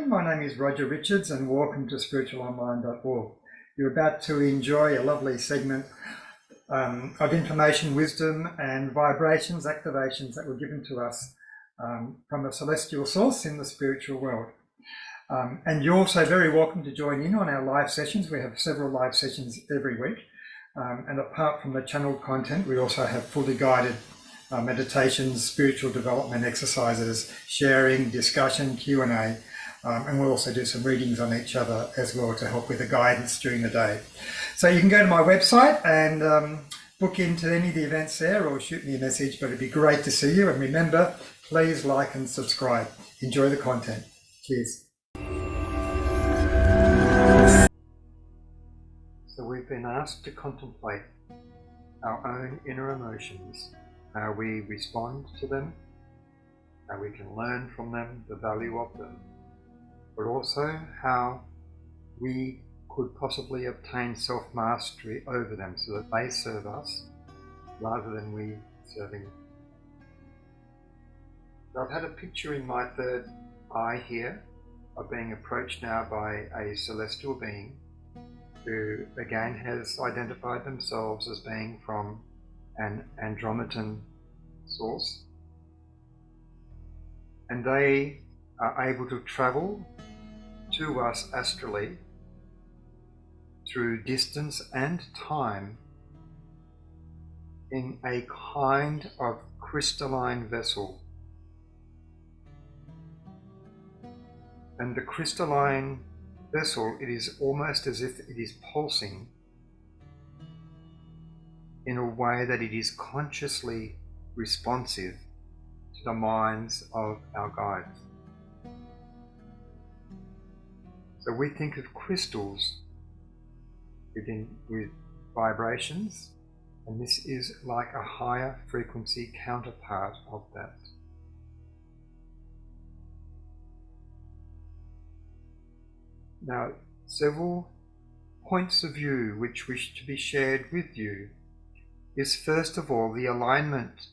my name is Roger Richards and welcome to spiritualonline.org. You're about to enjoy a lovely segment of information, wisdom and vibrations, activations that were given to us from a celestial source in the spiritual world. And you're also very welcome to join in on our live sessions. We have several live sessions every week. And apart from the channeled content, we also have fully guided meditations, spiritual development exercises, sharing, discussion, Q&A, and we'll also do some readings on each other as well to help with the guidance during the day. So you can go to my website and book into any of the events there or shoot me a message, but it'd be great to see you. And remember, please like and subscribe. Enjoy the content. Cheers. So we've been asked to contemplate our own inner emotions, how we respond to them, how we can learn from them, the value of them, but also how we could possibly obtain self-mastery over them so that they serve us rather than we serving them. So I've had a picture in my third eye here of being approached now by a celestial being who again has identified themselves as being from an Andromedan source, and they are able to travel to us astrally through distance and time in a kind of crystalline vessel. And the crystalline vessel, it is almost as if it is pulsing in a way that it is consciously responsive to the minds of our guides. So we think of crystals with vibrations, and this is like a higher frequency counterpart of that. Now, several points of view which wish to be shared with you is first of all the alignment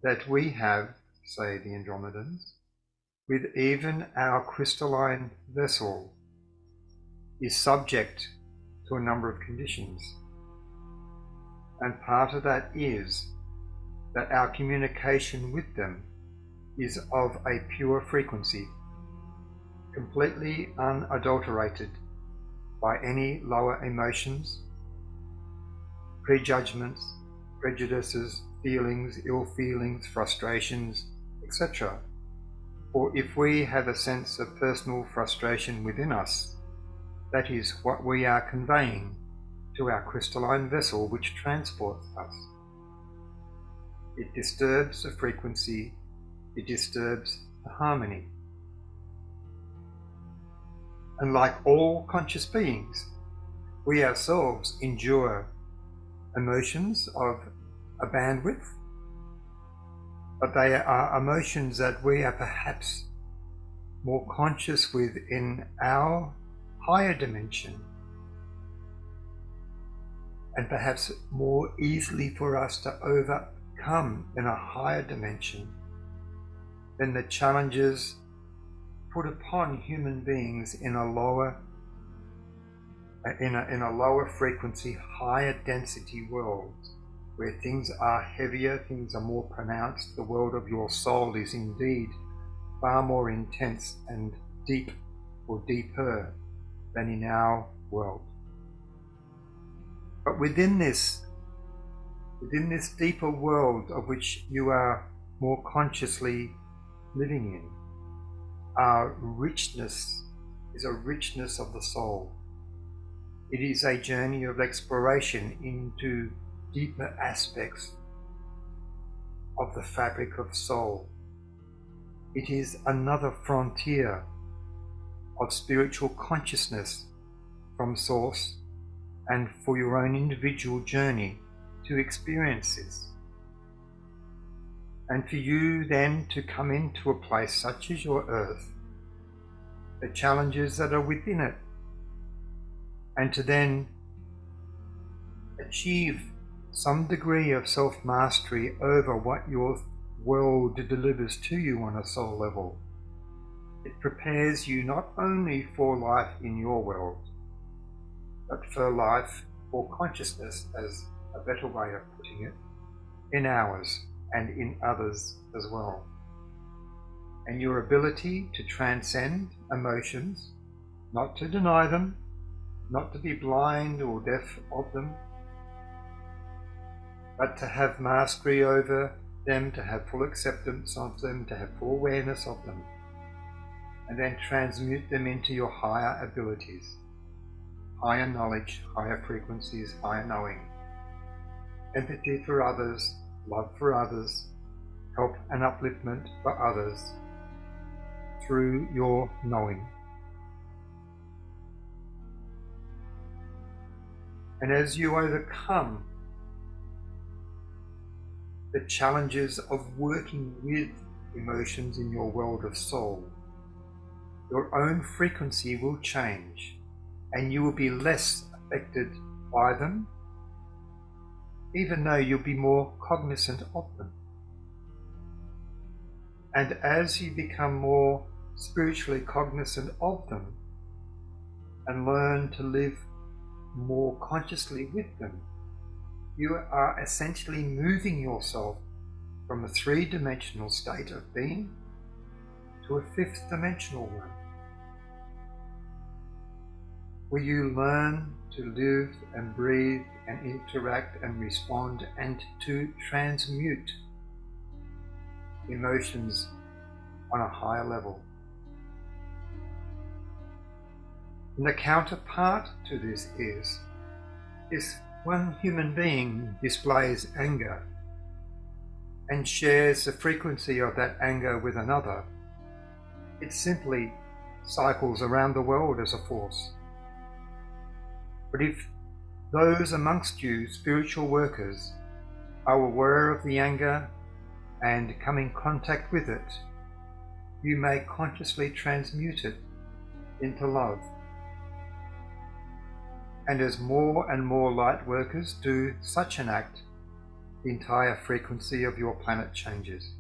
that we have, say the Andromedans, with even our crystalline vessel is subject to a number of conditions. And part of that is that our communication with them is of a pure frequency, completely unadulterated by any lower emotions, prejudgments, prejudices, feelings, ill feelings, frustrations, etc. Or if we have a sense of personal frustration within us, that is what we are conveying to our crystalline vessel which transports us. It disturbs the frequency, it disturbs the harmony. And like all conscious beings, we ourselves endure emotions of a bandwidth, but they are emotions that we are perhaps more conscious with in our higher dimension, and perhaps more easily for us to overcome in a higher dimension than the challenges put upon human beings in a lower frequency, higher density world, where things are heavier, things are more pronounced. The world of your soul is indeed far more intense and deep or deeper than in our world. But within this deeper world of which you are more consciously living in, our richness is a richness of the soul. It is a journey of exploration into deeper aspects of the fabric of soul. It is another frontier of spiritual consciousness from source, and for your own individual journey to experience this. And for you then to come into a place such as your earth, the challenges that are within it, and to then achieve some degree of self-mastery over what your world delivers to you on a soul level. It prepares you not only for life in your world, but for life or consciousness, as a better way of putting it, in ours and in others as well. And your ability to transcend emotions, not to deny them, not to be blind or deaf of them, but to have mastery over them, to have full acceptance of them, to have full awareness of them, and then transmute them into your higher abilities, higher knowledge, higher frequencies, higher knowing, empathy for others, love for others, help and upliftment for others through your knowing. And as you overcome the challenges of working with emotions in your world of soul, your own frequency will change and you will be less affected by them, even though you'll be more cognizant of them. And as you become more spiritually cognizant of them and learn to live more consciously with them, you are essentially moving yourself from a three-dimensional state of being to a fifth-dimensional one, where you learn to live and breathe and interact and respond and to transmute emotions on a higher level. And the counterpart to this is one human being displays anger and shares the frequency of that anger with another, it simply cycles around the world as a force. But if those amongst you, spiritual workers, are aware of the anger and come in contact with it, you may consciously transmute it into love. And as more and more light workers do such an act, the entire frequency of your planet changes.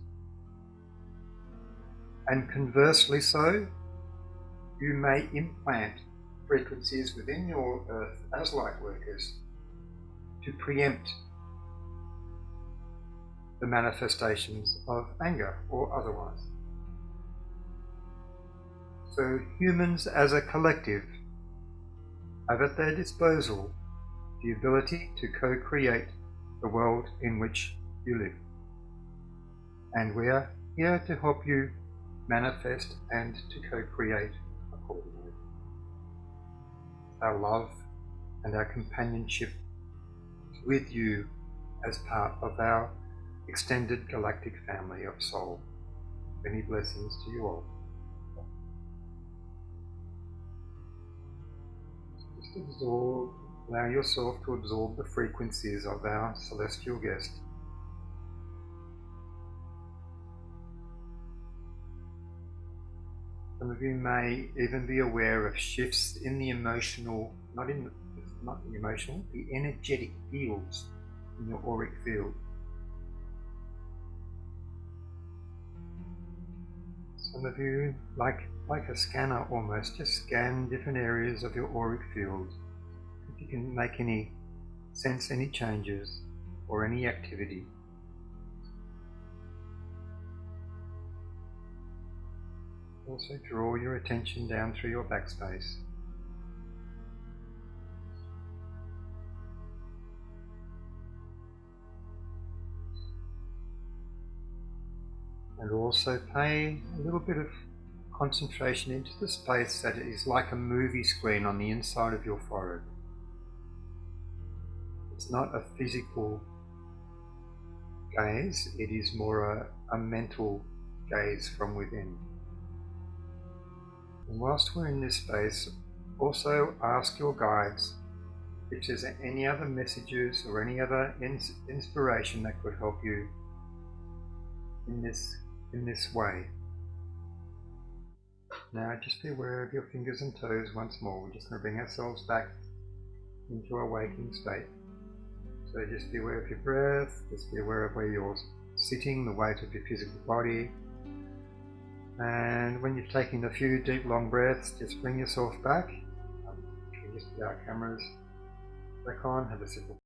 And conversely so, you may implant frequencies within your earth as light workers to preempt the manifestations of anger or otherwise. So humans as a collective have at their disposal the ability to co-create the world in which you live. And we are here to help you manifest and to co-create accordingly. Our love and our companionship with you as part of our extended galactic family of soul. Many blessings to you all. Just allow yourself to absorb the frequencies of our celestial guest. Some of you may even be aware of shifts in the emotional, not the emotional, the energetic fields in your auric field. Some of you, like a scanner almost, just scan different areas of your auric field. If you can sense any changes or any activity. Also draw your attention down through your backspace. And also pay a little bit of concentration into the space that is like a movie screen on the inside of your forehead. It's not a physical gaze, it is more a mental gaze from within. And whilst we're in this space, also ask your guides if there's any other messages or any other inspiration that could help you in this way. Now just be aware of your fingers and toes once more. We're just going to bring ourselves back into a waking state. So just be aware of your breath, just be aware of where you're sitting, the weight of your physical body. And when you've taken a few deep long breaths, just bring yourself back. We'll just put our cameras back on, have a simple